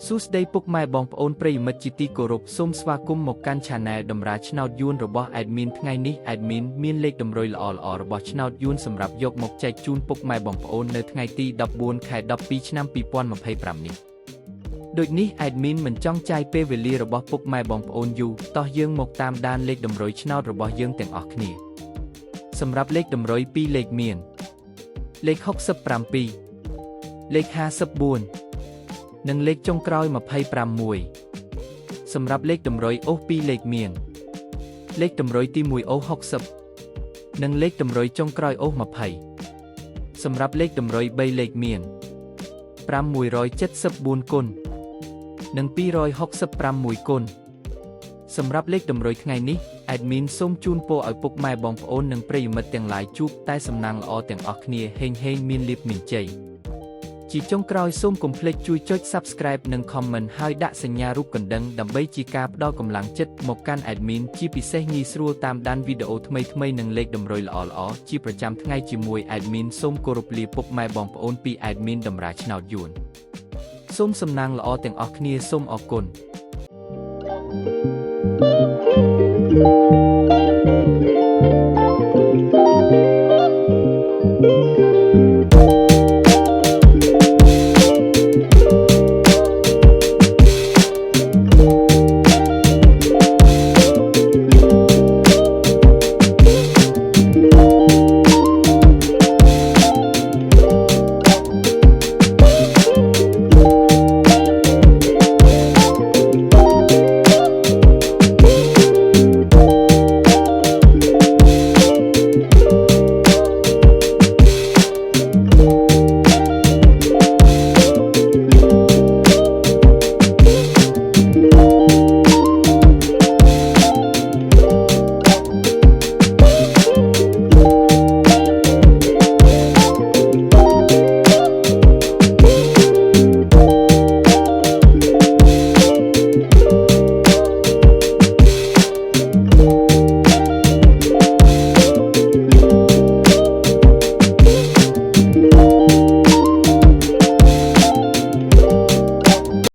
សួស្តីពុកម៉ែបងប្អូនប្រិយមិត្តជាទីគោរពសូមស្វាគមន៍មកកាន់ Channel តម្រាឆ្នោតយួនរបស់ Admin ថ្ងៃនេះ Admin មានលេខតម្រុយល្អៗរបស់ឆ្នោតយួនសម្រាប់យកមកចែកជូនពុកម៉ែបងប្អូននៅថ្ងៃទី14 ខែ 12 ឆ្នាំ 2025 នេះដូចនេះ Admin មិនចង់ចាយពេលវេលារបស់ពុកម៉ែបងប្អូនយូរតោះយើងមកតាមដានលេខតម្រុយឆ្នោតរបស់យើងទាំងអស់គ្នាសម្រាប់លេខតម្រុយ2លេខមានលេខ67លេខ54និងលេខចុងក្រោយ25សម្រាប់លេខតម្រុយអូស2លេខមានលេខតម្រុយទី1អូស60និងលេខតម្រុយចុងក្រោយអូស20សម្រាប់លេខតម្រុយ3លេខមាន574គុណនិង266គុណសម្រាប់លេខតម្រុយថ្ងៃនេះ Admin សូមជូនពរឲ្យពុកម៉ែបងប្អូននិងប្រិយមិត្តទាំងឡាយជួបតែសំណាងល្អទាំងអស់គ្នាហេងមានលាភមានជ័យជាចុងក្រោយសូមកុំភ្លេចជួយចុច Subscribe និង Comment ហើយដាក់សញ្ញារូបកណ្ដឹងដើម្បីជាការផ្ដល់កម្លាំងចិត្តមកកាន់ Admin ជាពិសេសងាយស្រួលតាមដានវីដេអូថ្មីៗនិងលេខតម្រុយល្អៗជាប្រចាំថ្ងៃជាមួយ Admin សូមគោរពលាពុកម៉ែបងប្អូនពី Admin តម្រាឆ្នោតយួនសូមសំណាងល្អទាំងអស់គ្នាសូមអរគុណ